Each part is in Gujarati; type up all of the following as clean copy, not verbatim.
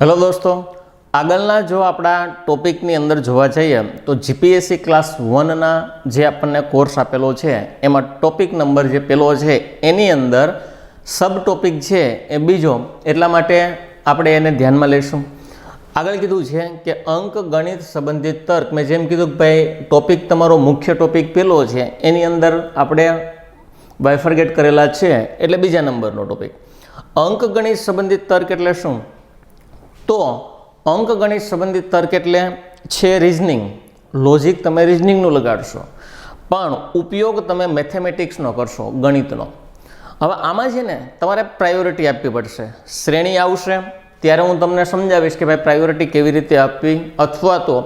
હેલો દોસ્તો, આગળના જો આપણા ટોપિકની અંદર જોવા જઈએ તો જીપીએસસી ક્લાસ 1ના જે આપણને કોર્સ આપેલો છે એમાં ટોપિક નંબર જે પેલો છે એની અંદર સબ ટોપિક છે એ બીજો, એટલા માટે આપણે એને ધ્યાનમાં લઈશું। આગળ કીધું છે કે અંક ગણિત સંબંધિત તર્ક, મેં જેમ કીધું કે ભાઈ ટોપિક તમારો મુખ્ય ટોપિક પેલો છે એની અંદર આપણે બાયફર્ગેટ કરેલા છે, એટલે બીજા નંબરનો ટોપિક અંક ગણિત સંબંધિત તર્ક એટલે શું? તો અંક ગણિત સંબંધિત તર્ક એટલે છે રિઝનિંગ, લોજિક તમે રિઝનિંગનું લગાડશો પણ ઉપયોગ તમે મેથેમેટિક્સનો કરશો, ગણિતનો। હવે આમાં છે ને તમારે પ્રાયોરિટી આપવી પડશે। શ્રેણી આવશે ત્યારે હું તમને સમજાવીશ કે ભાઈ પ્રાયોરિટી કેવી રીતે આપવી, અથવા તો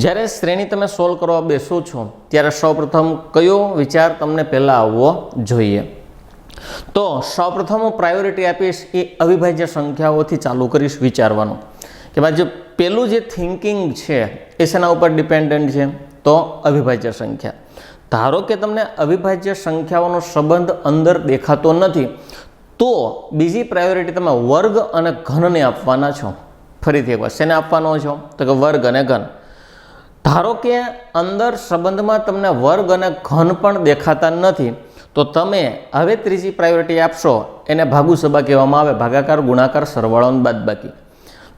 જ્યારે શ્રેણી તમે સોલ્વ કરવા બેસો છો ત્યારે સૌપ્રથમ કયો વિચાર તમને પહેલાં આવવો જોઈએ। તો સૌપ્રથમ હું પ્રાયોરિટી આપીશ એ અવિભાજ્ય સંખ્યાઓથી ચાલુ કરીશ વિચારવાનું કે ભાઈ જે પેલું જે થિંકિંગ છે એ શેના ઉપર ડિપેન્ડન્ટ છે? તો અવિભાજ્ય સંખ્યા। ધારો કે તમને અવિભાજ્ય સંખ્યાઓનો સંબંધ અંદર દેખાતો નથી તો બીજી પ્રાયોરિટી તમે વર્ગ અને ઘનને આપવાના છો। ફરીથી એકવાર શેને આપવાનો છો? તો કે વર્ગ અને ઘન। ધારો કે અંદર સંબંધમાં તમને વર્ગ અને ઘન પણ દેખાતા નથી તો તમે હવે ત્રીજી પ્રાયોરિટી આપશો, એને ભાગુ સભા કહેવામાં આવે, ભાગાકાર, ગુણાકાર, સરવાળો અને બાદબાકી।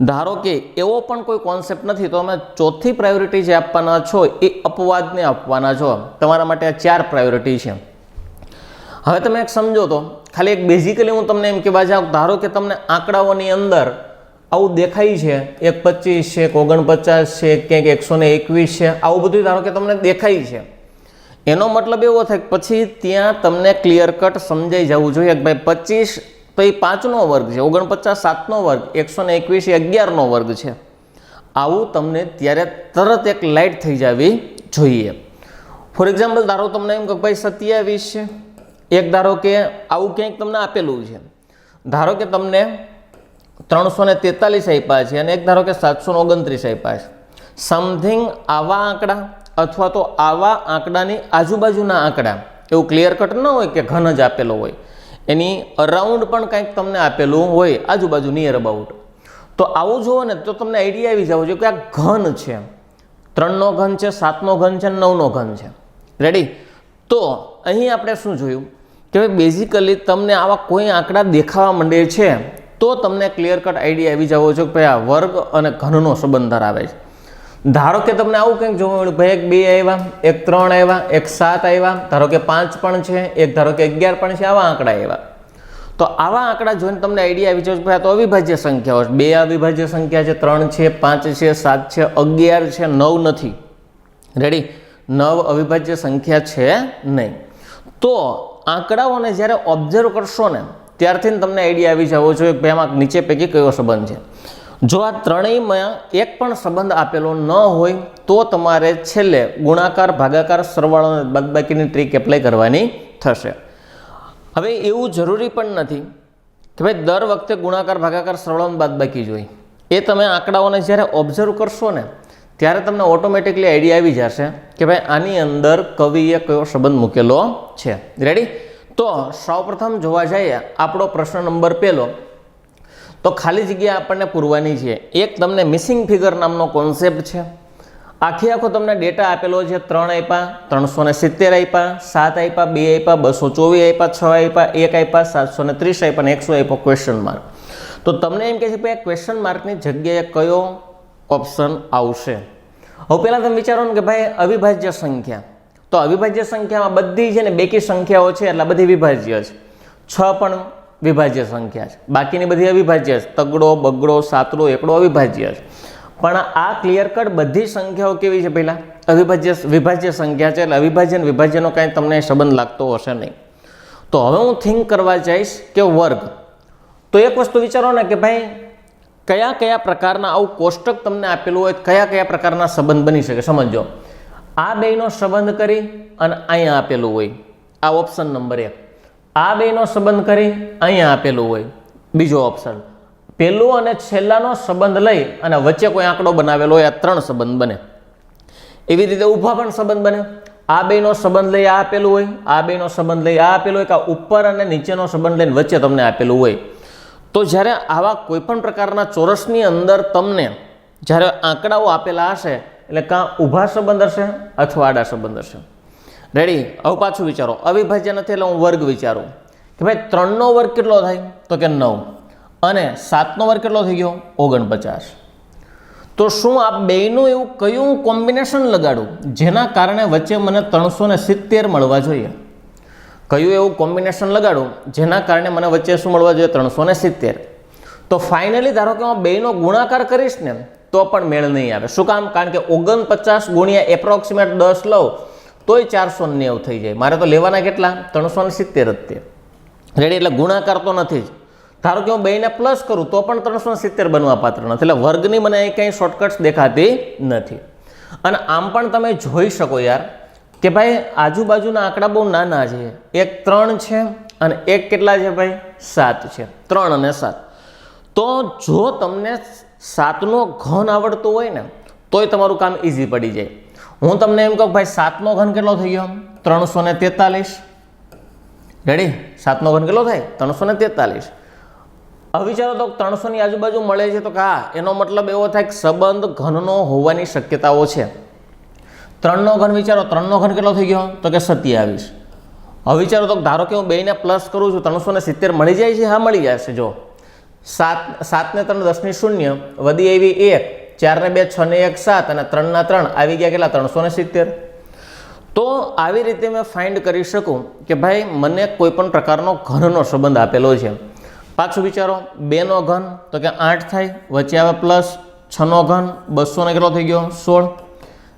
ધારો કે એવો પણ કોઈ કોન્સેપ્ટ નથી તો તમે ચોથી પ્રાયોરિટી જે આપવાના છો એ અપવાદને આપવાના છો। તમારા માટે આ 4 પ્રાયોરિટી છે। હવે તમે એક સમજો તો ખાલી એક બેઝિકલી હું તમને એમ કહેવા જાઉં, ધારો કે તમને આંકડાઓની અંદર આવું દેખાય છે, એક 25 છે, એક 49 છે, ક્યાંક 121 છે, આવું બધું ધારો કે તમને દેખાય છે, એનો મતલબ એવો થાય કે પછી ત્યાં તમને ક્લિયર કટ સમજાઈ જવું જોઈએ કે ભાઈ 25 તો એ 5નો વર્ગ છે, 49 7નો વર્ગ, 121 એ 11નો વર્ગ છે। આવું તમને ત્યારે તરત એક લાઇટ થઈ જવી જોઈએ। ફોર એક્ઝામ્પલ ધારો તમને એમ કે ભાઈ 27 છે, એક ધારો કે આવું ક્યાંક તમને આપેલું છે, ધારો કે તમને 343 આપ્યા છે અને એક ધારો કે 729 આપ્યા છે। સમથિંગ આવા આંકડા અથવા તો આવા આંકડાની આજુબાજુના આંકડા, એવું ક્લિયર કટ ન હોય કે ઘન જ આપેલો હોય, એની અરાઉન્ડ પણ કંઈક તમને આપેલું હોય, આજુબાજુ નિયર અબાઉટ, તો આવું જુઓ ને તો તમને આઈડિયા આવી જવો જોઈએ કે આ ઘન છે, 3નો ઘન છે, 7નો ઘન છે, 9નો ઘન છે। રેડી? તો અહીં આપણે શું જોયું કે ભાઈ બેઝિકલી તમને આવા કોઈ આંકડા દેખાવા માંડે છે તો તમને ક્લિયર કટ આઈડિયા આવી જવો જોઈએ કે ભાઈ આ વર્ગ અને ઘનનો સંબંધ ધરાવે છે। ધારો કે તમને આવું કંઈક જોવા મળ્યું, ભાઈ એક 2 આવ્યા, એક 3 આવ્યા, એક 7 આવ્યા, ધારો કે 5 પણ છે, એક ધારો કે 11 પણ છે, આવા આંકડા આવ્યા, તો આવા આંકડા જોઈને તમને આઈડિયા આવી જશે કે ભાઈ આ તો અવિભાજ્ય સંખ્યાઓ છે। 2 અવિભાજ્ય સંખ્યા છે, 3 છે, 5 છે, 7 છે, 11 છે, 9 નથી। રેડી? 9 અવિભાજ્ય સંખ્યા છે નહીં। તો આંકડાઓને જ્યારે ઓબ્ઝર્વ કરશો ને ત્યારથી તમને આઈડિયા આવી જવો જોઈએ કે ભાઈ આમાં નીચે પૈકી કયો સંબંધ છે। જો આ ત્રણેયમાં એક પણ સંબંધ આપેલો ન હોય તો તમારે છેલ્લે ગુણાકાર, ભાગાકાર, સરવાળો અને બાદબાકીની ટ્રીક એપ્લાય કરવાની થશે। હવે એવું જરૂરી પણ નથી કે ભાઈ દર વખતે ગુણાકાર, ભાગાકાર, સરવાળો અને બાદબાકી જોઈએ, એ તમે આંકડાઓને જ્યારે ઓબ્ઝર્વ કરશો ને ત્યારે તમને ઓટોમેટિકલી આઈડિયા આવી જશે કે ભાઈ આની અંદર કવિએ કયો સંબંધ મૂકેલો છે। રેડી? તો સૌપ્રથમ જોવા જઈએ આપણો પ્રશ્ન નંબર પહેલો, તો ખાલી જગ્યા આપણને પૂરવાની છે। એક તમને મિસિંગ ફિગર નામનો કોન્સેપ્ટ છે, આખો તમને ડેટા આપેલો છે, 3 આપ્યા, 370 આપ્યા, 7 આપ્યા, 2 આપ્યા, 224 આપ્યા, 6 આપ્યા, 1 આપ્યા, 730 આપ્યા અને 100 આપ્યો ક્વેશ્ચન માર્ક। તો તમને એમ કહે છે કે ક્વેશ્ચન માર્કની જગ્યાએ કયો ઓપ્શન આવશે? હવે પહેલાં તમે વિચારો ને કે ભાઈ અવિભાજ્ય સંખ્યા, તો અવિભાજ્ય સંખ્યામાં બધી છે ને બેકી સંખ્યાઓ છે એટલે બધી વિભાજ્ય છે, 6 પણ વિભાજ્ય સંખ્યા છે, બાકીની બધી અવિભાજ્ય છે, તગડો, બગડો, સાતડો, એકડો અવિભાજ્ય છે, પણ આ ક્લિયર કટ બધી સંખ્યાઓ કેવી છે? પહેલાં વિભાજ્ય સંખ્યા છે, એટલે અવિભાજ્ય અને વિભાજ્યનો કાંઈ તમને સંબંધ લાગતો હશે નહીં। તો હવે હું થિંક કરવા જઈશ કે વર્ગ, તો એક વસ્તુ વિચારો ને કે ભાઈ કયા કયા પ્રકારના આવું કોષ્ટક તમને આપેલું હોય, કયા કયા પ્રકારના સંબંધ બની શકે? સમજો, આ બેયનો સંબંધ કરી અને અહીંયા આપેલું હોય, આ ઓપ્શન નંબર 1, આ બેયનો સંબંધ કરી અહીંયા આપેલું હોય, બીજો ઓપ્શન, પહેલું અને છેલ્લાનો સંબંધ લઈ અને વચ્ચે કોઈ આંકડો બનાવેલો હોય, આ 3 સંબંધ બને। એવી રીતે ઊભા પણ સંબંધ બને, આ બેયનો સંબંધ લઈ આ આપેલું હોય, આ બેયનો સંબંધ લઈ આ આપેલું હોય, કે ઉપર અને નીચેનો સંબંધ લઈને વચ્ચે તમને આપેલું હોય, તો જ્યારે આવા કોઈપણ પ્રકારના ચોરસની અંદર તમને જ્યારે આંકડાઓ આપેલા હશે એટલે કાં ઊભા સંબંધ હશે અથવા આડા સંબંધ હશે. રેડી? હવે પાછું વિચારો, અવિભાજ્ય નથી એટલે હું વર્ગ વિચારું કે ભાઈ 3નો વર્ગ કેટલો થાય? તો કે 9 અને 7નો વર્ગ કેટલો થઈ ગયો? 49. તો શું આ બેયનું એવું કયું કોમ્બિનેશન લગાડું જેના કારણે વચ્ચે મને 370 મળવા જોઈએ? કયું એવું કોમ્બિનેશન લગાડું જેના કારણે મને વચ્ચે શું મળવા જોઈએ? 370. તો ફાઇનલી ધારો કે હું બેયનો ગુણાકાર કરીશ ને તો પણ મેળ નહીં આવે. શું કામ? કારણ કે 49 ગુણ્યા એપ્રોક્સિમેટ 10 લઉં તોય 490 થઈ જાય. મારે તો લેવાના કેટલા? 370 જ તે. રેડી? એટલે ગુણાકાર તો નથી જ. ધારો કે હું બેયને પ્લસ કરું તો પણ 370 બનવા પાત્ર નથી. એટલે વર્ગની મને અહીં કંઈ શોર્ટકટ્સ દેખાતી નથી. અને આમ પણ તમે જોઈ શકો યાર કે ભાઈ આજુબાજુના આંકડા બહુ નાના છે. એક 3 છે અને એક કેટલા છે ભાઈ? 7 છે. 3 અને 7. તો જો તમને 7નો ઘન આવડતો હોય ને તોય તમારું કામ ઇઝી પડી જાય. હું તમને એમ કહું ભાઈ 7નો ઘન કેટલો થઈ ગયો? 343. રેડી? 7નો ઘન કેટલો થાય? 343. હવે વિચારો તો 300 ની આજુબાજુ મળે છે તો હા, એનો મતલબ એવો થાય કે સંબંધ ઘનનો હોવાની શક્યતાઓ છે. 3નો ઘન વિચારો, 3નો ઘન કેટલો થઈ ગયો? તો કે 27. હવે વિચારો તો ધારો કે હું બેયને પ્લસ કરું છું 370 મળી જાય છે? હા, મળી જશે. જો 7 ને 3 10 ની 0 વધી આવી 1, 4 ને 2 6 ને 1 7 અને 3 ના 3 આવી ગયા કેટલા? 370. તો આવી રીતે મેં ફાઇન્ડ કરી શકું કે ભાઈ મને કોઈ પણ પ્રકારનો ઘનનો સંબંધ આપેલો છે. પાછું વિચારો, 2નો ઘન તો કે 8 થાય, વચ્ચે આવે પ્લસ 6નો ઘન 200 ને કેટલો થઈ ગયો? 16.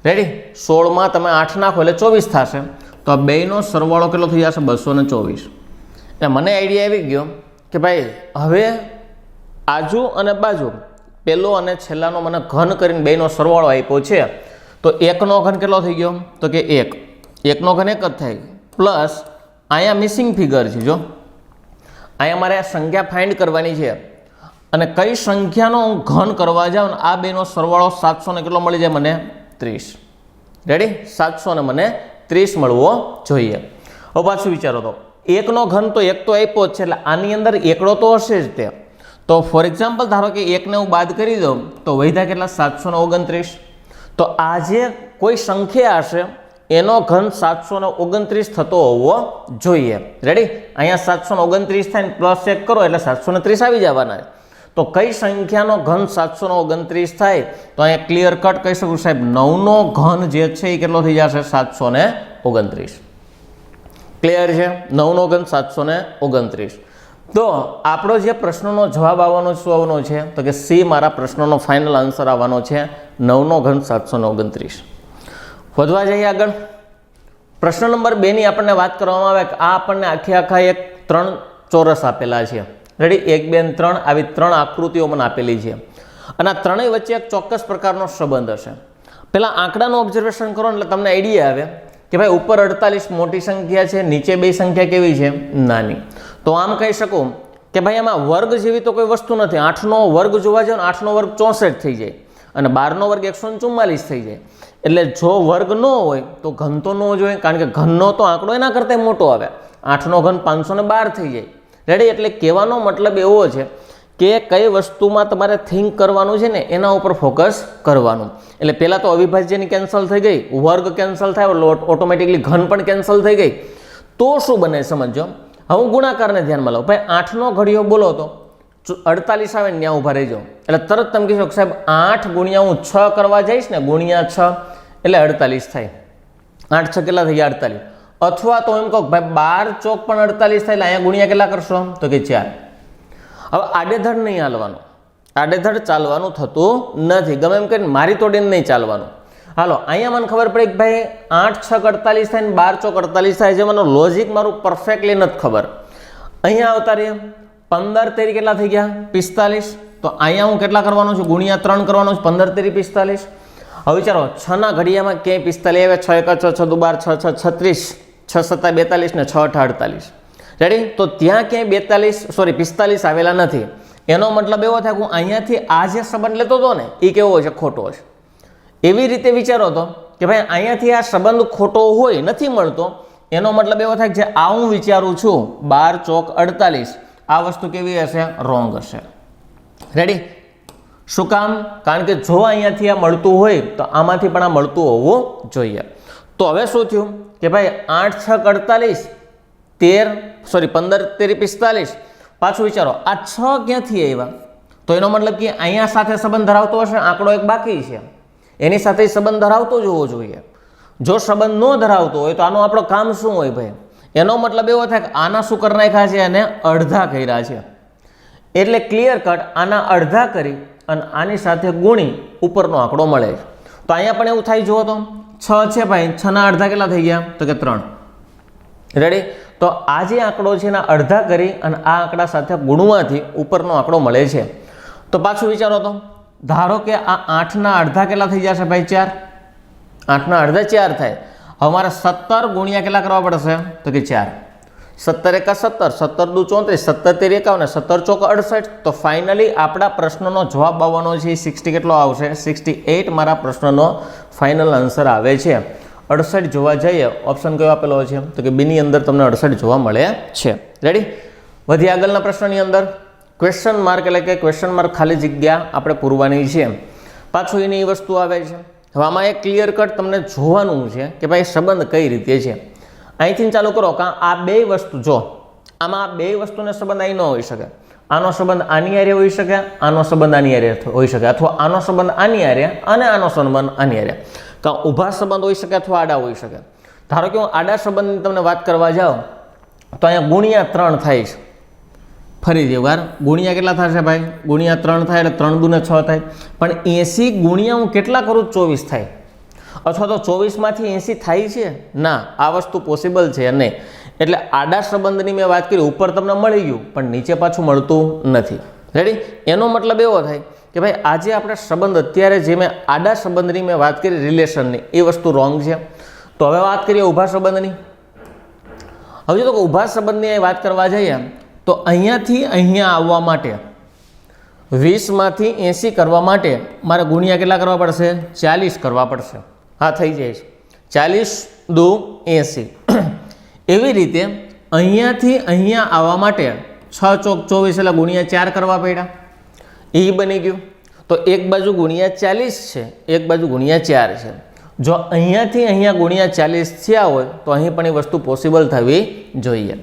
રેડી? 16માં તમે 8 નાખો એટલે 24 થશે. તો આ બેયનો સરવાળો કેટલો થઈ જશે? 224. એટલે મને આઈડિયા આવી ગયો કે ભાઈ હવે આજુ અને બાજુ પહેલો અને છેલ્લાનો મને ઘન કરીને બેયનો સરવાળો આપ્યો છે. તો 1નો ઘન કેટલો થઈ ગયો? તો કે 1. 1નો ઘન 1 જ થાય. પ્લસ અહીંયા મિસિંગ ફિગર છે. જો અહીંયા મારે આ સંખ્યા ફાઇન્ડ કરવાની છે અને કઈ સંખ્યાનો હું ઘન કરવા જાઉં ને આ બેનો સરવાળો 700 ને કેટલો મળી જાય મને? 30. રેડી? 700 ને મને 30 મળવો જોઈએ. હવે પાછું વિચારો તો 1નો ઘન તો 1 તો આપ્યો જ છે એટલે આની અંદર એકડો તો હશે જ તે. તો ફોર એક્ઝામ્પલ ધારો કે 1ને હું બાદ કરી દઉં તો વધ્યા કેટલા? 729. તો આ જે કોઈ સંખ્યા હશે એનો ઘન 729 થતો હોવો જોઈએ. રેડી? અહીંયા 729 થાય ને પ્લસ 1 કરો એટલે 730 આવી જવાના. તો કઈ સંખ્યાનો ઘન 729 થાય? તો અહીંયા ક્લિયર કટ કહી શકું સાહેબ 9નો ઘન જે છે એ કેટલો થઈ જશે? 729. ક્લિયર છે? 9નો ઘન 729. તો આપણો જે પ્રશ્નનો જવાબ આવવાનો શું આવવાનો છે? તો કે સી મારા પ્રશ્નનો ફાઇનલ આન્સર આવવાનો છે. 9નો ઘન 729. વધવા જઈએ આગળ. પ્રશ્ન નંબર 2 ની આપણને વાત કરવામાં આવે કે આ આપણને આખા એક 3 ચોરસ આપેલા છે. રેડી? 1 2 અને 3 આવી 3 આકૃતિઓ મને આપેલી છે અને આ ત્રણેય વચ્ચે એક ચોક્કસ પ્રકારનો સંબંધ હશે. પહેલા આંકડાનું ઓબ્ઝર્વેશન કરો એટલે તમને આઈડિયા આવે કે ભાઈ ઉપર 48 મોટી સંખ્યા છે, નીચે બે સંખ્યા કેવી છે? નાની. તો આમ કહી શકું કે ભાઈ આમાં વર્ગ જેવી તો કોઈ વસ્તુ નથી. 8નો વર્ગ જોવા જાવ ને 8નો વર્ગ 64 થઈ જાય અને 12નો વર્ગ 144 થઈ જાય. એટલે જો વર્ગ ન હોય તો ઘન તો ન જોઈએ, કારણ કે ઘનનો તો આંકડો એના કરતાં મોટો આવે. 8નો ઘન 512 થઈ જાય. રેડી? એટલે કહેવાનો મતલબ એવો છે કે કઈ વસ્તુમાં તમારે થિંક કરવાનું છે ને એના ઉપર ફોકસ કરવાનું. એટલે પહેલાં તો અવિભાજ્યની કેન્સલ થઈ ગઈ, વર્ગ કેન્સલ થાય એટલે ઓટોમેટિકલી ઘન પણ કેન્સલ થઈ ગઈ. તો શું બને સમજો. હવે હું ગુણાકારને ધ્યાનમાં લઉં. ભાઈ 8નો ઘડિયો બોલો તો 48 આવે ને ત્યાં ઊભા રહી જાઓ એટલે તરત તમે કહેશો કે સાહેબ 8 ગુણ્યા હું 6 કરવા જઈશ ને ગુણ્યા 6 એટલે 48 થાય. 8 6 કેટલા થઈ ગયા? 48. અથવા તો એમ કહો ભાઈ 12 ચોક પણ 48 થાય એટલે અહીંયા ગુણ્યા કેટલા કરશો? તો કે 4. હવે આડેધડ નહીં હાલવાનું, આડેધડ ચાલવાનું થતું નથી. ગમે એમ કરીને મારી તોડીને નહીં ચાલવાનું. હાલો, અહીંયા મને ખબર પડી કે ભાઈ 8 6 48 થાય ને 12 ચોક 48 થાય છે. મને લોજિક મારું પરફેક્ટલી નથી ખબર. અહીંયા આવતા રહીએ 15 તેરી કેટલા થઈ ગયા? 45. તો અહીંયા હું કેટલા કરવાનું છું? ગુણ્યા 3 કરવાનું છે. 15 તેરી 45. હવે વિચારો 6 ના ઘડિયામાં ક્યાંય 45 આવે? 6 1 6 6 12 6 6 36, 6 7 42 ને 6 8 48. રેડી? તો ત્યાં ક્યાંય 45 આવેલા નથી. એનો મતલબ એવો થાય કે હું અહીંયાથી આ જે સંબંધ લેતો હતો ને એ કેવો છે? ખોટો છે. એવી રીતે વિચારો તો કે ભાઈ અહીંયાથી આ સંબંધ ખોટો હોય, નથી મળતો. એનો મતલબ એવો થાય કે જે આ હું વિચારું છું 12 ચોક 48 આ વસ્તુ કેવી હશે? રોંગ હશે. રેડી? શું કામ? કારણ કે જો અહીંયાથી આ મળતું હોય તો આમાંથી પણ આ મળતું હોવું જોઈએ. તો હવે શું થયું કે ભાઈ 8 6 48 15 13 45. પાછું વિચારો આ 6 ક્યાંથી આવ્યા? તો એનો મતલબ કે અહીંયા સાથે સંબંધ ધરાવતો હશે, આંકડો એક બાકી છે, એની સાથે સંબંધ ધરાવતો જ હોવો જોઈએ. જો સંબંધ ન ધરાવતો હોય તો આનું આપણો કામ શું હોય ભાઈ? એનો મતલબ એવો થાય કે આના શું કરી નાખ્યા છે અને અડધા કર્યા છે. એટલે ક્લિયર કટ આના અડધા કરી અને આની સાથે ગુણી ઉપરનો આંકડો મળે છે. તો અહીંયા પણ એવું થાય. જુઓ તો 6 છે ભાઈ, 6 ના અડધા કેટલા થઈ ગયા? તો કે 3. રેડી? તો આ જે આંકડો છે એના અડધા કરી અને આ આંકડા સાથે ગુણવાથી ઉપરનો આંકડો મળે છે. તો પાછું વિચારો તો, ધારો કે આ 8 ના અડધા કેટલા થઈ જશે ભાઈ? 4. 8 ના અડધા 4 થાય. હવે મારે 17 ગુણ્યા કેટલા કરવા પડશે? તો કે 4. 17 એકા 17, 17 દુ 34, 17 તેરી 51, 17 ચોક 68. તો ફાઇનલી આપણા પ્રશ્નનો જવાબ આવવાનો છે 60 કેટલો આવશે? 68 મારા પ્રશ્નનો ફાઇનલ આન્સર આવે છે. 68 જોવા જઈએ, ઓપ્શન કયો આપેલો છે? તો કે બીની અંદર તમને 68 જોવા મળે છે. રેડી? વધી આગળના પ્રશ્નની અંદર ક્વેશ્ચન માર્ક એટલે કે ક્વેશ્ચન માર્ક ખાલી જગ્યા આપણે પૂરવાની છે. પાછું એની એ વસ્તુ આવે છે. હવે આમાં એક ક્લિયર કટ તમને જોવાનું છે કે ભાઈ સંબંધ કઈ રીતે છે. અહીંથી ચાલુ કરો કે આ બે વસ્તુ, જો આમાં આ બે વસ્તુનો સંબંધ અહીં ન હોઈ શકે. આનો સંબંધ આની હારે હોઈ શકે, આનો સંબંધ આની હારે હોઈ શકે, અથવા આનો સંબંધ આની હારે અને આનો સંબંધ આની હારે. કાં ઊભા સંબંધ હોઈ શકે અથવા આડા હોઈ શકે. ધારો કે હું આડા સંબંધની તમને વાત કરવા જાઉં તો અહીંયા ગુણ્યા 3 થાય છે. ફરીથી વાર ગુણ્યા કેટલા થશે ભાઈ? ગુણ્યા 3 થાય એટલે 3 દુ 6 થાય. પણ 80 ગુણ્યા હું કેટલા કરું? 24 થાય. અથવા તો 24 માંથી 80 થાય છે? ના, આ વસ્તુ પોસિબલ છે નહીં. એટલે આડા સંબંધની મેં વાત કરી, ઉપર તમને મળી ગયું પણ નીચે પાછું મળતું નથી. રેડી? એનો મતલબ એવો થાય કે ભાઈ આજે આપણે સંબંધ અત્યારે જે મેં આડા સંબંધની મેં વાત કરી, રિલેશનની, એ વસ્તુ રોંગ છે. તો હવે વાત કરીએ ઊભા સંબંધની. હવે જો ઊભા સંબંધની વાત કરવા જઈએ તો અહીંયાથી અહીંયા આવવા માટે 20 માંથી 80 કરવા માટે મારે ગુણ્યા કેટલા કરવા પડશે? 40 કરવા પડશે. હા, થઈ જાય છે. 40 દુ 80. એવી રીતે અહીંયાથી અહીંયા આવવા માટે 6 ચોક 24 એટલે ગુણ્યા 4 કરવા પડ્યા. એ બની ગયું. તો એક બાજુ ગુણ્યા 40 છે, એક બાજુ ગુણ્યા 4 છે. જો અહીંયાથી અહીંયા ગુણ્યા 40 થયા હોય તો અહીં પણ એ વસ્તુ પોસિબલ થવી જોઈએ.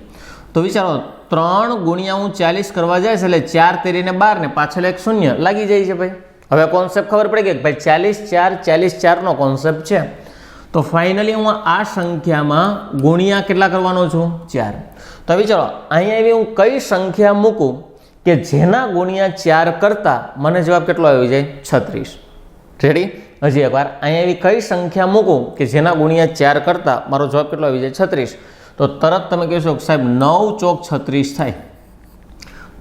તો વિચારો 3 ગુણ્યા હું 40 કરવા જાય છે એટલે 4 તેરીને 12 ને પાછળ એક શૂન્ય લાગી જાય છે ભાઈ. હવે કોન્સેપ્ટ ખબર પડી ગઈ કે ભાઈ 40 નો કોન્સેપ્ટ છે. તો ફાઇનલી હું આ સંખ્યામાં ગુણ્યા કેટલા કરવાનો છું? 4. તો વિચારો અહીંયા એવી હું કઈ સંખ્યા મૂકું કે જેના ગુણ્યા 4 કરતા મને જવાબ કેટલો આવી જાય? 36. રેડી? હજી એકવાર અહીંયા એવી કઈ સંખ્યા મૂકું કે જેના ગુણ્યા 4 કરતા મારો જવાબ કેટલો આવી જાય? 36. તો તરત તમે કહેશો કે સાહેબ 9 ચોક 36 થાય.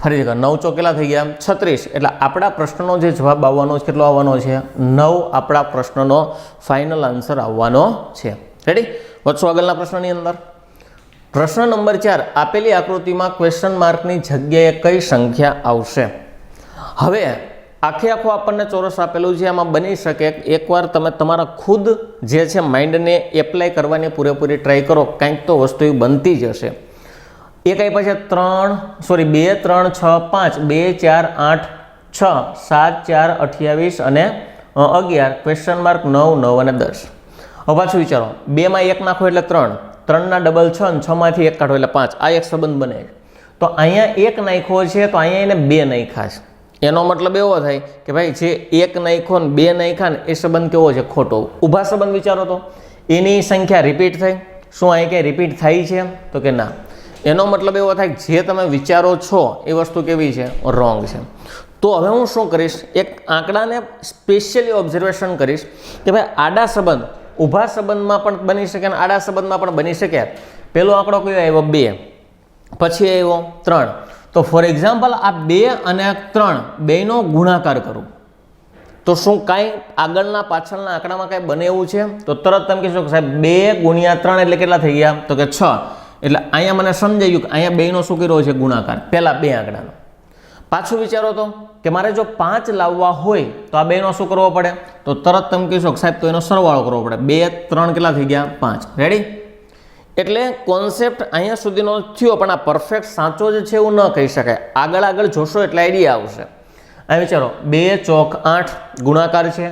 ફરી 9 ચોક કેટલા થઈ ગયા? 36. એટલે આપણા પ્રશ્નનો જે જવાબ આવવાનો છે કેટલો આવવાનો છે? 9 આપણા પ્રશ્નનો ફાઇનલ આન્સર આવવાનો છે. રેડી? વધશું આગળના પ્રશ્નની અંદર. પ્રશ્ન નંબર 4, આપેલી આકૃતિમાં ક્વેશ્ચન માર્કની જગ્યાએ કઈ સંખ્યા આવશે? હવે આખે આખું આપણને ચોરસ આપેલું છે. આમાં બની શકે એકવાર તમે તમારા ખુદ જે છે માઇન્ડને એપ્લાય કરવાની પૂરેપૂરી ટ્રાય કરો, કંઈક તો વસ્તુ એ બનતી જ હશે. એ કઈ પછી 2 3 6 5 2 4 8 6 7 4 28 અને 11 ક્વેશ્ચન માર્ક 9 9 અને 10. હવે પાછું વિચારો 2 માં 1 નાખો એટલે 3, 3 ના ડબલ 6 અને 6 માંથી 1 કાઢો એટલે 5. આ એક સંબંધ બને. તો અહીંયા 1 નાખ્યો છે તો અહીંયા એને 2 નાખ્યા છે. એનો મતલબ એવો થાય કે ભાઈ જે 1 નાખ્યો ને 2 નાખ્યા ને એ સંબંધ કેવો છે? ખોટો. ઊભા સંબંધ વિચારો તો એની સંખ્યા રિપીટ થઈ. શું અહીં ક્યાંય રિપીટ થાય છે? તો કે ના. એનો મતલબ એવો થાય કે જે તમે વિચારો છો એ વસ્તુ કેવી છે? રોંગ છે. તો હવે હું શું કરીશ? એક આંકડાને સ્પેશિયલી ઓબ્ઝર્વેશન કરીશ કે ભાઈ આડા સંબંધ ઊભા સંબંધમાં પણ બની શકે અને આડા સંબંધમાં પણ બની શકે. પેલો આંકડો કયો આવ્યો? 2. પછી આવ્યો 3. તો ફોર એક્ઝામ્પલ આ 2 અને 3 બેનો ગુણાકાર કરું તો શું કાંઈ આગળના પાછળના આંકડામાં કાંઈ બને એવું છે? તો તરત તમે કહેશો કે સાહેબ 2 ગુણ્યા 3 એટલે કેટલા થઈ ગયા? તો કે 6. એટલે અહીંયા મને સમજાયું કે અહીંયા બેનો શું કર્યો છે? ગુણાકાર. પહેલા 2 આંકડાનો. પાછું વિચારો તો કે મારે જો 5 લાવવા હોય તો આ બેનો શું કરવો પડે? તો તરત તમે કહેશો કે સાહેબ તો એનો સરવાળો કરવો પડે. 2 3 કેટલા થઈ ગયા? 5. રેડી? એટલે કોન્સેપ્ટ અહીંયા સુધીનો થયો, પણ આ પરફેક્ટ સાચો જ છે એવું ન કહી શકાય. આગળ જોશો એટલે આઈડિયા આવશે. અહીં વિચારો 2 ચોક 8 ગુણાકાર છે,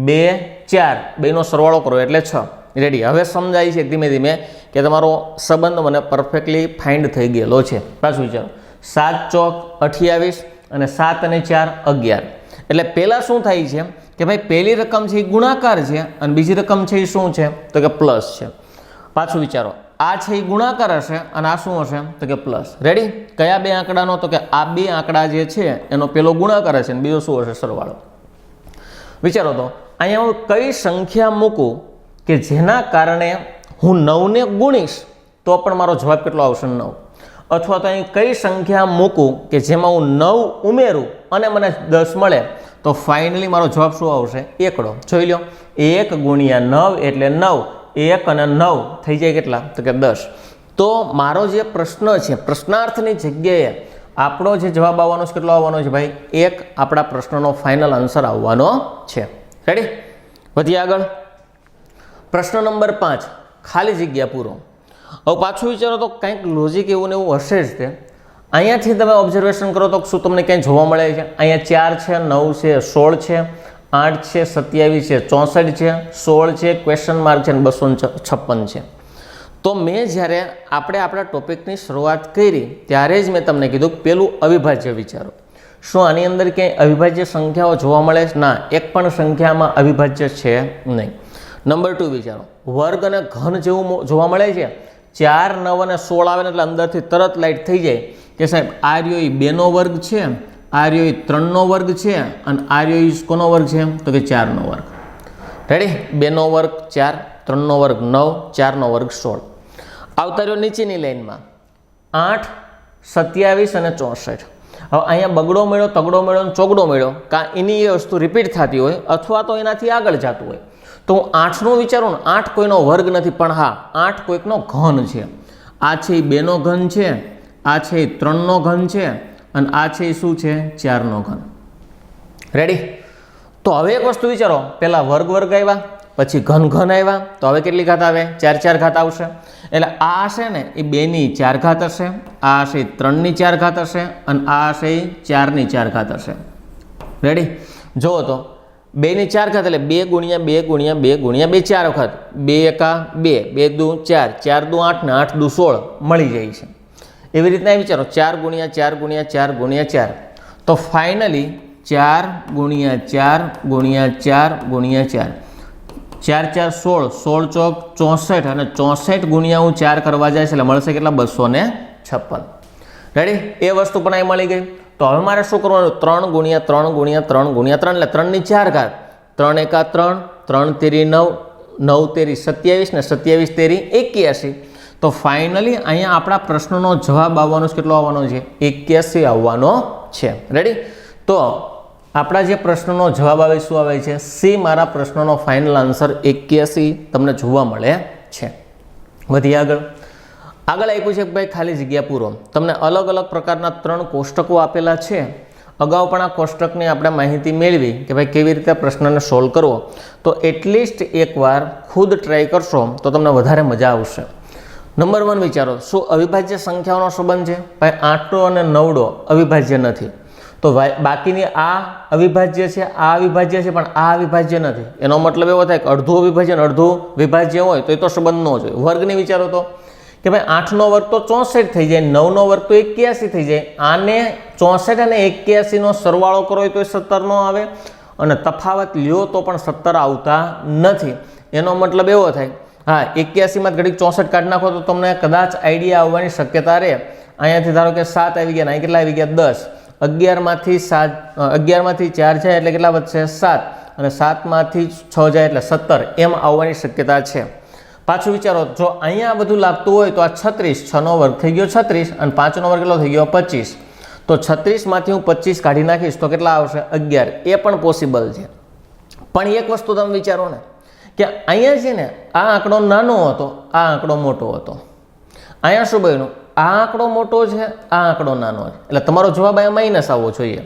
2 4 બેનો સરવાળો કરો એટલે 6. રેડી. હવે સમજાય છે ધીમે ધીમે કે તમારો સંબંધ મને પરફેક્ટલી ફાઇન્ડ થઈ ગયેલો છે. પાછું વિચારો 7 ચોક 28 અને 7 અને 4 11. એટલે પહેલાં શું થાય છે કે ભાઈ પહેલી રકમ છે એ ગુણાકાર છે અને બીજી રકમ છે એ શું છે તો કે પ્લસ છે. પાછું વિચારો આ છે એ ગુણાકાર હશે અને આ શું હશે તો કે પ્લસ. રેડી. કયા બે આંકડાનો તો કે આ બે આંકડા જે છે એનો પેલો ગુણાકાર હશે અને બીજો શું હશે સરવાળો. વિચારો તો અહીંયા હું કઈ સંખ્યા મૂકું કે જેના કારણે હું 9ને ગુણીશ તો પણ મારો જવાબ કેટલો આવશે 9, અથવા તો અહીં કઈ સંખ્યા મૂકું કે જેમાં હું 9 ઉમેરું અને મને 10 મળે તો ફાઇનલી મારો જવાબ શું આવશે એકડો. જોઈ લો 1 ગુણ્યા 9 એટલે 9, 1 અને 9 થઈ જાય કેટલા તો કે 10. તો મારો જે પ્રશ્ન છે પ્રશ્નાર્થની જગ્યાએ આપણો જે જવાબ આવવાનો છે કેટલો આવવાનો છે ભાઈ 1 આપણા પ્રશ્નનો ફાઇનલ આન્સર આવવાનો છે. રેડી. વધીએ આગળ. પ્રશ્ન નંબર 5 ખાલી જગ્યા પૂરો. હવે પાછું વિચારો તો કંઈક લોજિક એવું ને એવું હશે જ તે. અહીંયાથી તમે ઓબ્ઝર્વેશન કરો તો શું તમને ક્યાંય જોવા મળે છે? અહીંયા 4 છે, 9 છે, 16 છે, 8 છે, 27 છે, 64 છે, 16 છે, ક્વેશ્ચન માર્ક છે અને 256 છે. તો મેં જ્યારે આપણે આપણા ટોપિકની શરૂઆત કરી ત્યારે જ મેં તમને કીધું પેલું અવિભાજ્ય વિચારો. શું આની અંદર ક્યાંય અવિભાજ્ય સંખ્યાઓ જોવા મળે છે? ના, એક પણ સંખ્યામાં અવિભાજ્ય છે નહીં. નંબર 2 વિચારો વર્ગ અને ઘન જેવું જોવા મળે છે. 4, 9 અને 16 આવે ને એટલે અંદરથી તરત લાઈટ થઈ જાય કે સાહેબ આ રહ્યો એ 2નો વર્ગ છે, આ રહ્યો એ 3નો વર્ગ છે અને આ રહ્યો એ કોનો વર્ગ છે તો કે 4નો વર્ગ. રેડી. 2નો વર્ગ 4, 3નો વર્ગ 9, 4નો વર્ગ 16. આવતા રહ્યો નીચેની લાઈનમાં 8, 27 અને 64. હવે અહીંયા બગડો મળ્યો, તગડો મળ્યો અને ચોગડો મળ્યો, કાં એની એ વસ્તુ રિપીટ થતી હોય અથવા તો એનાથી આગળ જતું હોય. તો હું 8નો વિચારું ને 8 કોઈનો વર્ગ નથી, પણ હા 8 કોઈકનો ઘન છે. આ છે એ 2નો ઘન છે, આ છે એ 3નો ઘન છે અને આ છે એ શું છે 4નો ઘન. રેડી. તો હવે એક વસ્તુ વિચારો, પહેલાં વર્ગ આવ્યા, પછી ઘન આવ્યા, તો હવે કેટલી ઘાત આવે 4 ઘાત આવશે. એટલે આ હશે ને એ 2ની 4 ઘાત હશે, આ હશે 3ની 4 ઘાત હશે અને આ હશે 4ની 4 ઘાત હશે. રેડી. જુઓ તો 2ની 4 ઘાત એટલે 2 ગુણ્યા 2 ગુણ્યા 2 ગુણ્યા 2 4 વખત, 2 એકા 2, 2 દુ 4, 4 દુ 8 ને 8 દુ 16 મળી જાય છે. એવી રીતના વિચારો 4 ગુણ્યા 4 ગુણ્યા 4 ગુણ્યા 4. તો ફાઇનલી 4 ગુણ્યા 4 ગુણ્યા 4 ગુણ્યા 4, 4 4 16, 16 ચોક 64 અને 64 ગુણ્યા હું 4 કરવા જાય છે એટલે મળશે કેટલા 256. રેડી. એ વસ્તુ પણ અહીં મળી ગઈ. તો હવે મારે શું કરવાનું? 3 ગુણ્યા 3 ગુણ્યા 3 ગુણ્યા 3 એટલે 3ની 4 ઘાત, 3 એકા 3, 3 તેરી 9, 9 તેરી 27 ને 27 તેરી 81. તો ફાઇનલી અહીંયા આપણા પ્રશ્નનો જવાબ આવવાનો કેટલો આવવાનો છે 81 આવવાનો છે. રેડી. તો આપણા જે પ્રશ્નનો જવાબ આવે શું આવે છે સી. મારા પ્રશ્નનો ફાઇનલ આન્સર 81 તમને જોવા મળે છે. વધી આગળ આપ્યું છે કે ભાઈ ખાલી જગ્યા પૂરો. તમને અલગ અલગ પ્રકારના 3 કોષ્ટકો આપેલા છે. અગાઉ પણ આ કોષ્ટકની આપણે માહિતી મેળવી કે ભાઈ કેવી રીતે પ્રશ્નને સોલ્વ કરવો. તો એટલીસ્ટ એકવાર ખુદ ટ્રાય કરશો તો તમને વધારે મજા આવશે. નંબર 1 વિચારો, શું અવિભાજ્ય સંખ્યાઓનો સંબંધ છે? ભાઈ 8 અને 9 અવિભાજ્ય નથી. તો બાકીની આ અવિભાજ્ય છે, આ અવિભાજ્ય છે, પણ આ અવિભાજ્ય નથી. એનો મતલબ એવો થાય કે અડધું અવિભાજ્ય અને અડધું વિભાજ્ય હોય તો એ તો સંબંધ ન જોઈએ. વર્ગની વિચારો તો કે ભાઈ 8નો વર્ગ તો 64 થઈ જાય, 9નો વર્ગ તો 81 થઈ જાય. આને 64 અને 81નો સરવાળો કરો તો 17 નો આવે અને તફાવત લ્યો તો પણ 17 આવતા નથી. એનો મતલબ એવો થાય હા 81માં ઘડીક 64 કાઢી નાખો તો તમને કદાચ આઈડિયા આવવાની શક્યતા રહે. અહીંયાથી ધારો કે 7 આવી ગયા, અહીં કેટલા આવી ગયા 10. 11માંથી 4 જાય એટલે કેટલા વધશે 7 અને 7માંથી 6 જાય એટલે 17 એમ આવવાની શક્યતા છે. પાછું વિચારો, જો અહીંયા બધું લાગતું હોય તો આ 36, 6નો વર્ગ થઈ ગયો 36 અને 5નો વર્ગ કેટલો થઈ ગયો 25. તો 36માંથી હું 25 કાઢી નાખીશ તો કેટલા આવશે 11. એ પણ પોસિબલ છે. પણ એક વસ્તુ તમે વિચારો ને કે અહીંયા છે ને આ આંકડો નાનો હતો, આ આંકડો મોટો હતો. અહીંયા શું બન્યું? આ આંકડો મોટો છે, આ આંકડો નાનો છે, એટલે તમારો જવાબ અહીંયા માઇનસ આવવો જોઈએ.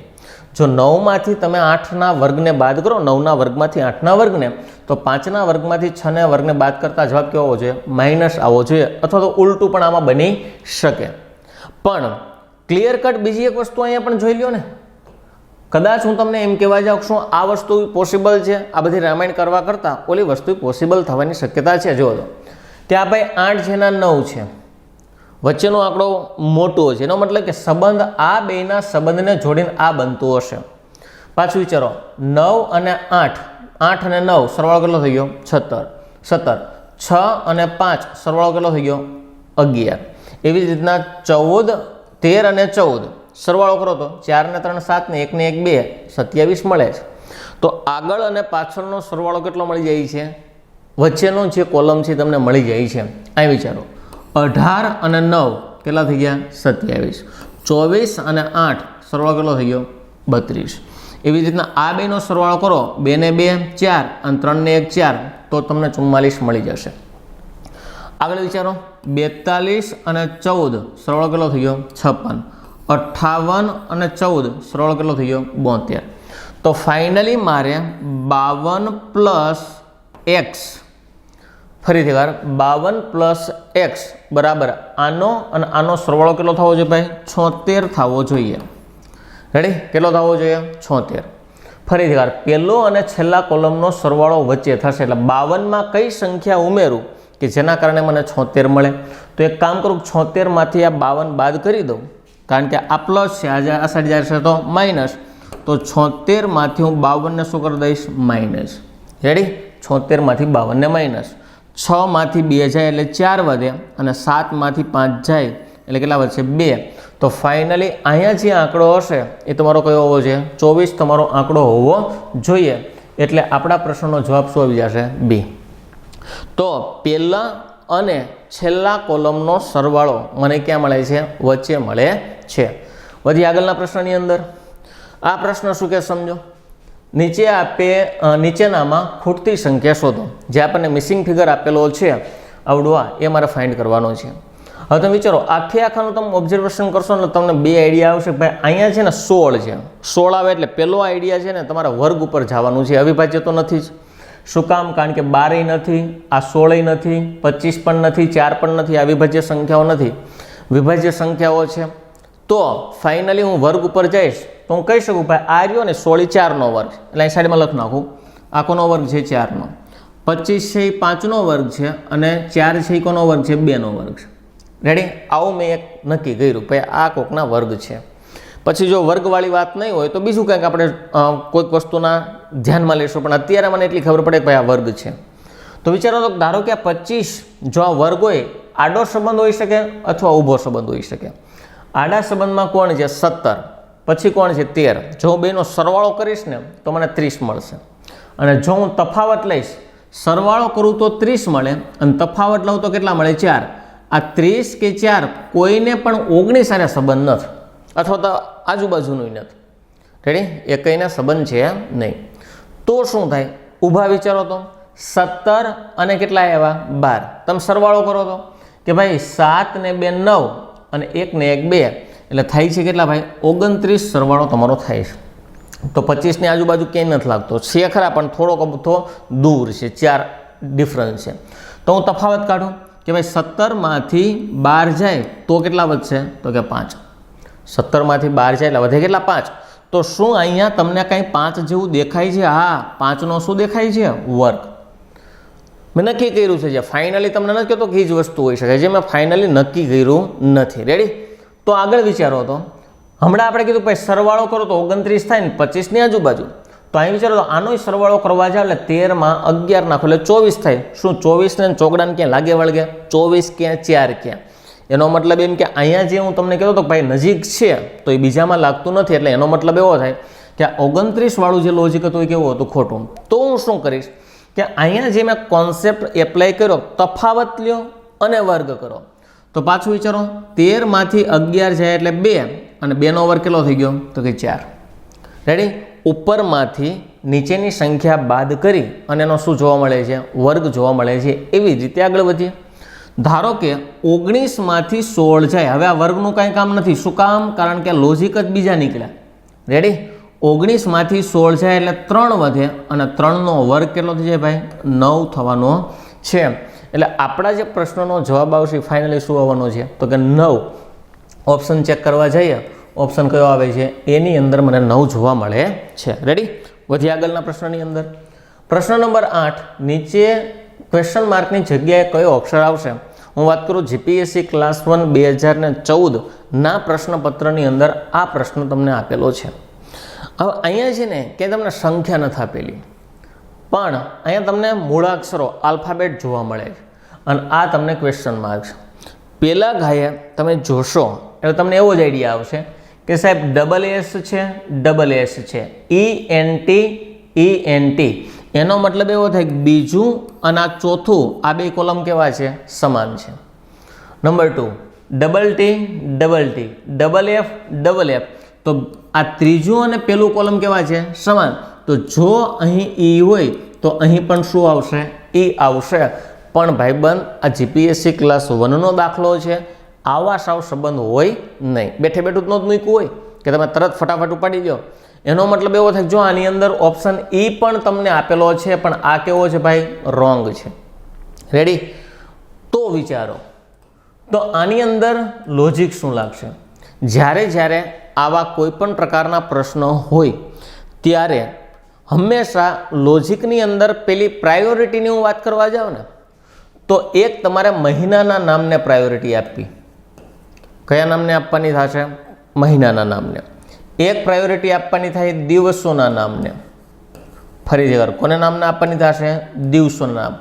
જો 9માંથી તમે 8ના વર્ગને બાદ કરો, 9ના વર્ગમાંથી 8ના વર્ગને, તો 5ના વર્ગમાંથી 6ના વર્ગને બાદ કરતા જવાબ કેવો આવવો જોઈએ? માઇનસ આવવો જોઈએ, અથવા તો ઉલટું પણ આમાં બની શકે. પણ ક્લિયર કટ બીજી એક વસ્તુ અહીંયા પણ જોઈ લ્યો ને. કદાચ હું તમને એમ કહેવા જાઉં છું આ વસ્તુ પોસિબલ છે, આ બધી રામાયણ કરવા કરતાં ઓલી વસ્તુ પોસિબલ થવાની શક્યતા છે. જુઓ તો ત્યાં ભાઈ 8 જેના 9 છે, વચ્ચેનો આંકડો મોટો છે, એનો મતલબ કે સંબંધ આ બેના સંબંધને જોડીને આ બનતું હશે. પાછું વિચારો, 9 અને 8, 8 અને 9 સરવાળો કેટલો થઈ ગયો? 17. 6 અને 5 સરવાળો કેટલો થઈ ગયો? 11. એવી જ રીતના 14, 13 અને 14 સરવાળો કરો તો 4 ને 3 7 ને 1 ને 1 2 27 મળે છે. તો આગળ અને પાછળનો સરવાળો કેટલો મળી જાય છે? વચ્ચેનો જે કોલમ છે તમને મળી જાય છે. અહીં વિચારો, 18 અને 9 કેટલા થઈ ગયા? 27. 24 અને 8 સરવાળો કેટલો થઈ ગયો? 32. એવી રીતના આ બેનો સરવાળો કરો, 2 ને 2 4 અને 3 ને 1 4, તો તમને 44 મળી જશે. આગળ વિચારો, 42 અને 14 સરવાળો કેટલો થઈ ગયો? 56. 58 અને 14 સરવાળો કેટલો થઈ ગયો? 72. તો ફાઇનલી મારે 52 પ્લસ એક્સ, ફરીથી વાર 52 પ્લસ એક્સ બરાબર આનો અને આનો સરવાળો કેટલો થવો જોઈએ ભાઈ? 76 થવો જોઈએ. રેડી? કેટલો થવો જોઈએ? 76. ફરીથી વાર પહેલો અને છેલ્લા કોલમનો સરવાળો વચ્ચે થશે, એટલે 52માં કઈ સંખ્યા ઉમેરું કે જેના કારણે મને 76 મળે? તો એક કામ કરું, 76માંથી આ 52 બાદ કરી દઉં, કારણ કે આ પ્લસ છે, આ સાઈડ જાય છે તો માઇનસ. તો 76માંથી હું 52ને શું કરી દઈશ? માઇનસ. રેડી? 76માંથી 52ને માઇનસ. 6માંથી 2 જાય એટલે 4 વધે, અને 7માંથી 5 જાય એટલે કેટલા વધશે? 2. તો ફાઇનલી અહીંયા જે આંકડો હશે એ તમારો કયો હોવો જોઈએ? 24 તમારો આંકડો હોવો જોઈએ. એટલે આપણા પ્રશ્નનો જવાબ શું આવી જશે? બી. તો પહેલા અને છેલ્લા કોલમનો સરવાળો મને ક્યાં મળે છે? વચ્ચે મળે છે. વધી આગળના પ્રશ્નની અંદર આ પ્રશ્ન શું કે સમજો. નીચેનામાં ખૂટતી સંખ્યા શોધો. જે આપણને મિસિંગ ફિગર આપેલો છે આવડવા, એ મારે ફાઇન્ડ કરવાનો છે. હવે તમે વિચારો, આખાનું તમે ઓબ્ઝર્વેશન કરશો એટલે તમને બે આઈડિયા આવશે. ભાઈ અહીંયા છે ને 16 છે, 16 આવે એટલે પહેલો આઈડિયા છે ને તમારા વર્ગ ઉપર જવાનું છે, અવિભાજ્ય તો નથી જ. શું કામ? કારણ કે 12 નથી, આ 16 નથી, 25 પણ નથી, 4 પણ નથી, આ વિભાજ્ય સંખ્યાઓ નથી, વિભાજ્ય સંખ્યાઓ છે. તો ફાઇનલી હું વર્ગ ઉપર જઈશ તો હું કહી શકું ભાઈ આ રહ્યો ને 16 4નો વર્ગ, એટલે અહીં સાઈડમાં લખ નાખું, આ કોનો વર્ગ છે? 4નો. 25 છે એ 5નો વર્ગ છે, અને 4 છે એ કોનો વર્ગ છે? 2નો વર્ગ છે. રેડી? આવું મેં એક નક્કી કર્યું, ભાઈ આ કોકના વર્ગ છે. પછી જો વર્ગવાળી વાત નહીં હોય તો બીજું કંઈક આપણે કોઈક વસ્તુના ધ્યાનમાં લઈશું, પણ અત્યારે મને એટલી ખબર પડે કે ભાઈ આ વર્ગ છે. તો વિચારો તો ધારો કે આ 25 જો આ વર્ગ હોય, આડો સંબંધ હોઈ શકે અથવા ઊભો સંબંધ હોઈ શકે. આડા સંબંધમાં કોણ છે? 17. પછી કોણ છે? 13. જો હું બેનો સરવાળો કરીશ ને તો મને 30 મળશે, અને જો હું તફાવત લઈશ, સરવાળો કરું તો 30 મળે, અને તફાવત લઉં તો કેટલા મળે? 4. આ 30 કે 4 કોઈને પણ 19 સાથે સંબંધ નથી, અથવા તો આજુબાજુનું નથી. રેડી? એ કઈના સંબંધ છે નહીં. તો શું થાય? ઊભા વિચારો તો 17 અને કેટલા આવ્યા? 12. તમે સરવાળો કરો તો કે ભાઈ 7 ને 2 9 અને 1 ને 1 2, એટલે થાય છે કેટલા ભાઈ? 29 સરવાળો તમારો થાય છે. તો 25 ની આજુબાજુ ક્યાંય નથી લાગતો, છે ખરા પણ થોડોક બધો દૂર છે, 4 ડિફરન્સ છે. તો હું તફાવત કાઢું કે ભાઈ 17માંથી 12 જાય તો કેટલા વધશે? તો કે 5. 17માંથી 12 જાય એટલે વધે કેટલા? 5. તો શું અહીંયા તમને કંઈ 5 જેવું દેખાય છે? હા, 5નો શું દેખાય છે? વર્ગ. મેં નક્કી કર્યું છે, જે ફાઇનલી તમને નથી કહેતો કે જ વસ્તુ હોઈ શકે, જે મેં ફાઇનલી નક્કી કર્યું નથી. રેડી? તો આગળ વિચારો તો હમણાં આપણે કીધું ભાઈ સરવાળો કરો તો 29 થાય ને 25ની આજુબાજુ. તો અહીં વિચારો તો આનો સરવાળો કરવા જાવ એટલે 13માં 11 નાખો એટલે 24 થાય. શું 24 ને ચોકડાને ક્યાં લાગે વળગે? 24 ક્યાં? 4 ક્યાં? એનો મતલબ એમ કે અહીંયા જે હું તમને કહેતો હતો ભાઈ નજીક છે તો એ બીજામાં લાગતું નથી, એટલે એનો મતલબ એવો થાય કે આ 29 વાળું જે લોજિક હતું એ કેવું હતું? ખોટું. તો હું શું કરીશ કે અહીંયા જે મેં કોન્સેપ્ટ એપ્લાય કર્યો, તફાવત લ્યો અને વર્ગ કરો. તો પાછું વિચારો, 13માંથી 11 જાય એટલે 2, અને 2નો વર્ગ કેટલો થઈ ગયો? તો કે 4. રેડી? ઉપરમાંથી નીચેની સંખ્યા બાદ કરી અને એનો શું જોવા મળે છે? વર્ગ જોવા મળે છે. એવી જ રીતે આગળ વધીએ. ધારો કે 19માંથી 16 જાય, હવે આ વર્ગનું કાંઈ કામ નથી. શું કામ? કારણ કે લોજિક જ બીજા નીકળ્યા. રેડી? 19માંથી 16 જાય એટલે 3 વધે અને 3નો વર્ગ કેટલો થઈ જાય ભાઈ 9 થવાનો છે. એટલે આપણા જે પ્રશ્નનો જવાબ આવશે ફાઇનલી શું આવવાનો છે તો કે 9. ઓપ્શન ચેક કરવા જઈએ, ઓપ્શન કયો આવે છે એની અંદર મને 9 જોવા મળે છે. રેડી? વધી આગળના પ્રશ્નની અંદર. પ્રશ્ન નંબર 8, નીચે ક્વેશ્ચન માર્કની જગ્યાએ કયો અક્ષર આવશે? હું વાત કરું જીપીએસસી ક્લાસ 1 2014 ના પ્રશ્નપત્રની અંદર આ પ્રશ્ન તમને આપેલો છે. હવે અહીંયા છે ને કે તમને સંખ્યા નથી આપેલી, પણ અહીંયા તમને મૂળાક્ષરો આલ્ફાબેટ જોવા મળે છે અને આ તમને ક્વેશ્ચન માર્ક છે. પહેલાં ઘાયે તમે જોશો એટલે તમને એવો જ આઈડિયા આવશે કે સાહેબ ડબલ એસ છે, ENT, એનો મતલબ એવો થાય કે બીજું અને આ ચોથું આ બે કોલમ કેવા છે? સમાન છે. નંબર 2, ડબલ F, તો આ ત્રીજું અને પેલું કોલમ કેવા છે? સમાન. તો જો અહીં ઈ હોય તો અહીં પણ શું આવશે? ઈ આવશે. પણ ભાઈબંધ આ જીપીએસસી ક્લાસ 1નો દાખલો છે, આવા સાવ સંબંધ હોય નહીં. બેઠે બેઠું જ નહોતું મૂક્યું હોય કે તમે તરત ફટાફટ ઉપાડી દો. એનો મતલબ એવો થાય જો આની અંદર ઓપ્શન ઈ પણ તમને આપેલો છે પણ આ કેવો છે ભાઈ? રોંગ છે. રેડી? તો વિચારો તો આની અંદર લોજિક શું લાગશે? જ્યારે આવા કોઈ પણ પ્રકારના પ્રશ્નો હોય ત્યારે હંમેશા લોજિકની અંદર પેલી પ્રાયોરિટીની હું વાત કરવા જાઉં ને તો એક તમારે મહિનાના નામને પ્રાયોરિટી આપવી. કયા નામને આપવાની થશે? મહિનાના નામને. એક પ્રાયોરિટી આપવાની થાય દિવસોના નામને. ફરીથી કર, કોને નામને આપવાની થશે? દિવસોના નામ.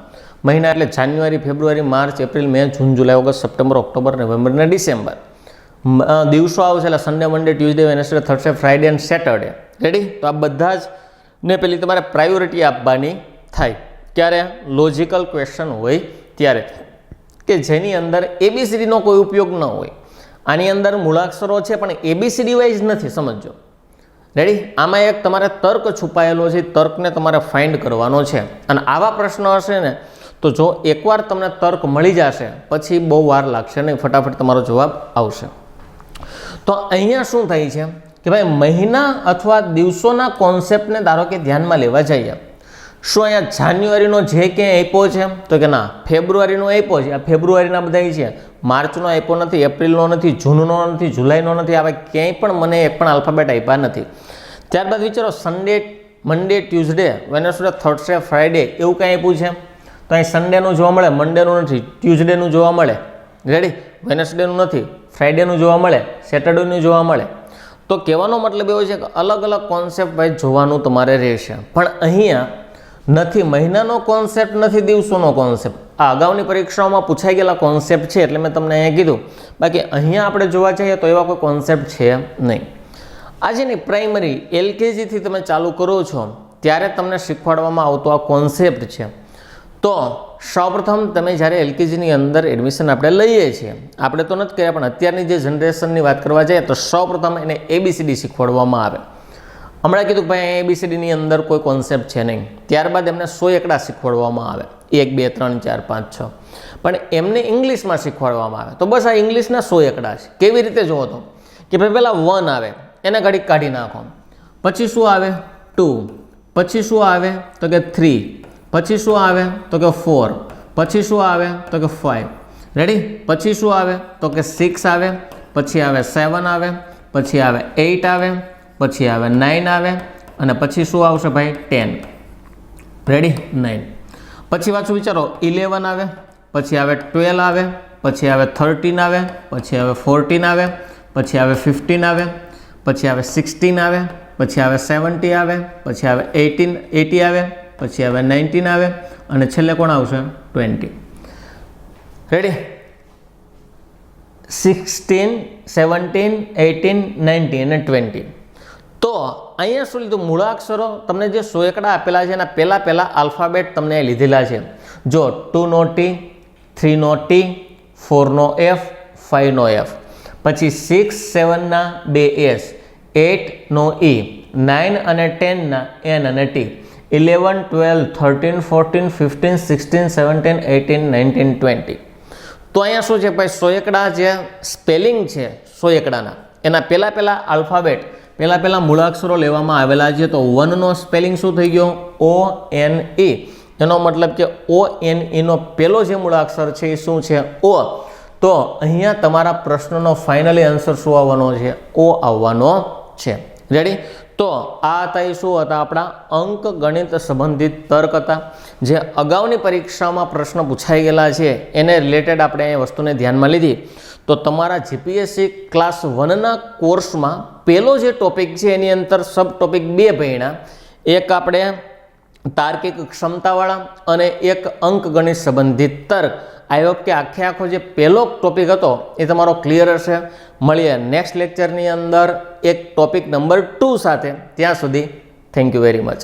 મહિના એટલે જાન્યુઆરી, ફેબ્રુઆરી, માર્ચ, એપ્રિલ, મે, જૂન, જુલાઈ, ઓગસ્ટ, સપ્ટેમ્બર, ઓક્ટોબર, નવેમ્બર અને ડિસેમ્બર. દિવસો આવશે એટલે સન્ડે, મંડે, ટ્યુઝડે, વેનસડે, થર્સડે, ફ્રાઈડે અને સેટરડે. રેડી? તો આ બધા જ ને પેલી તમારે પ્રાયોરિટી આપવાની થાય. ક્યારે? લોજિકલ ક્વેશ્ચન હોય ત્યારે, કે જેની અંદર ABCDનો કોઈ ઉપયોગ ન હોય. આની અંદર મૂળાક્ષરો છે પણ ABCD વાઇઝ નથી, સમજો. રેડી? આમાં એક તમારે તર્ક છુપાયેલો છે, તર્કને તમારે ફાઇન્ડ કરવાનો છે. અને આવા પ્રશ્નો હશે ને તો જો એકવાર તમને તર્ક મળી જશે પછી બહુ વાર લાગશે નહીં, ફટાફટ તમારો જવાબ આવશે. તો અહીંયા શું થાય છે કે ભાઈ મહિના અથવા દિવસોના કોન્સેપ્ટને ધારો કે ધ્યાનમાં લેવા જઈએ. શું અહીંયા જાન્યુઆરીનો જે ક્યાંય આપ્યો છે તો કે ના, ફેબ્રુઆરીનો આપ્યો છે, આ ફેબ્રુઆરીના બધા છે, માર્ચનો આપ્યો નથી, એપ્રિલનો નથી, જૂનનો નથી, જુલાઈનો નથી, આવા ક્યાંય પણ મને એક પણ આલ્ફાબેટ આપ્યા નથી. ત્યારબાદ વિચારો સન્ડે, મંડે, ટ્યુઝડે, વેનસડે, થર્સડે, ફ્રાઈડે એવું કંઈ આપ્યું છે તો અહીં સન્ડેનું જોવા મળે, મંડેનું નથી, ટ્યુઝડેનું જોવા મળે. રેડી? વેનસડેનું નથી, ફ્રાઈડેનું જોવા મળે, સેટરડેનું જોવા મળે. તો કહેવાનો મતલબ એવો છે કે અલગ અલગ કોન્સેપ્ટ ભાઈ જોવાનું તમારે રહેશે. પણ અહીંયા નથી મહિનાનો કોન્સેપ્ટ, નથી દિવસોનો કોન્સેપ્ટ. આ અગાઉની પરીક્ષાઓમાં પૂછાઈ ગયેલા કોન્સેપ્ટ છે એટલે મેં તમને અહીંયા કીધું. બાકી અહીંયા આપણે જોવા જઈએ તો એવા કોઈ કોન્સેપ્ટ છે નહીં. આજની પ્રાઇમરી LKGથી તમે ચાલુ કરો છો ત્યારે તમને શીખવાડવામાં આવતો આ કોન્સેપ્ટ છે. તો સૌપ્રથમ તમે જ્યારે LKGની અંદર એડમિશન આપણે લઈએ છીએ, આપણે તો નથી કર્યા પણ અત્યારની જે જનરેશનની વાત કરવા જઈએ તો સૌપ્રથમ એને ABCD શીખવાડવામાં આવે. હમણાં કીધું કે ભાઈ ABCDની અંદર કોઈ કોન્સેપ્ટ છે નહીં. ત્યારબાદ એમને 100 એકડા શીખવાડવામાં આવે, 1, 2, 3, 4, 5, 6. પણ એમને ઇંગ્લિશમાં શીખવાડવામાં આવે. તો બસ આ ઇંગ્લિશના 100 એકડા છે. કેવી રીતે જોવો તો કે ભાઈ પહેલાં 1 આવે એને ઘડીક કાઢી નાખો, પછી શું આવે? 2, પછી શું આવે તો કે 3, પછી શું આવે તો કે 4, પછી શું આવે તો કે 5. રેડી? પછી શું આવે તો કે 6 આવે, પછી આવે 7 આવે, પછી આવે 8 આવે, પછી આવે 9 આવે અને પછી શું આવશે ભાઈ? 10. રેડી? 9. પછી પાછું વિચારો 11 આવે, પછી આવે 12 આવે, પછી આવે 13 આવે, પછી આવે 14 આવે, પછી આવે 15 આવે, પછી આવે 16 આવે, પછી આવે 17 આવે, પછી આવે 80 આવે, પછી આવે 19 આવે અને છેલ્લે કોણ આવશે? 20. રેડી? 16, 17, 18, 19 અને 20. તો અહીંયા શું લીધું? મૂળાક્ષરો તમને જે 100 એકડા આપેલા છે એના પહેલા આલ્ફાબેટ તમને લીધેલા છે. જો 2 નો T, 3 નો T, 4 નો F, 5 નો F, પછી 6, 7 ના 2 S, 8 નો E, 9 અને 10 ના N અને T, 11, 12, 13, 14, 15, 16, 17, 18, 19, 20. તો અહીંયા શું છે ભાઈ? 100 એકડા જે સ્પેલિંગ છે 100 એકડાના એના પહેલા આલ્ફાબેટ પહેલાં મૂળાક્ષરો લેવામાં આવેલા છે. તો વનનો સ્પેલિંગ શું થઈ ગયો? ONE. એનો મતલબ કે ONE નો પહેલો જે મૂળાક્ષર છે એ શું છે? O. તો અહીંયા તમારા પ્રશ્નનો ફાઇનલી આન્સર શું આવવાનો છે? O આવવાનો છે. રેડી? તો આ હતા એ શું હતા? આપણા અંક ગણિત સંબંધિત તર્ક હતા, જે અગાઉની પરીક્ષામાં પ્રશ્ન પૂછાઈ ગયેલા છે એને રિલેટેડ આપણે એ વસ્તુને ધ્યાનમાં લીધી. તો તમારા જીપીએસસી ક્લાસ 1ના કોર્સમાં પહેલો જે ટોપિક છે એની અંદર સબ ટોપિક 2 ભણ્યા. એક આપણે તાર્કિક ક્ષમતાવાળા અને એક અંક ગણિત સંબંધિત તર્ક. આઈ હોપ કે આખો જે પહેલો ટોપિક હતો એ તમારો ક્લિયર હશે. મળીએ નેક્સ્ટ લેક્ચરની અંદર એક ટોપિક નંબર 2 સાથે. ત્યાં સુધી થેન્ક યુ વેરી મચ.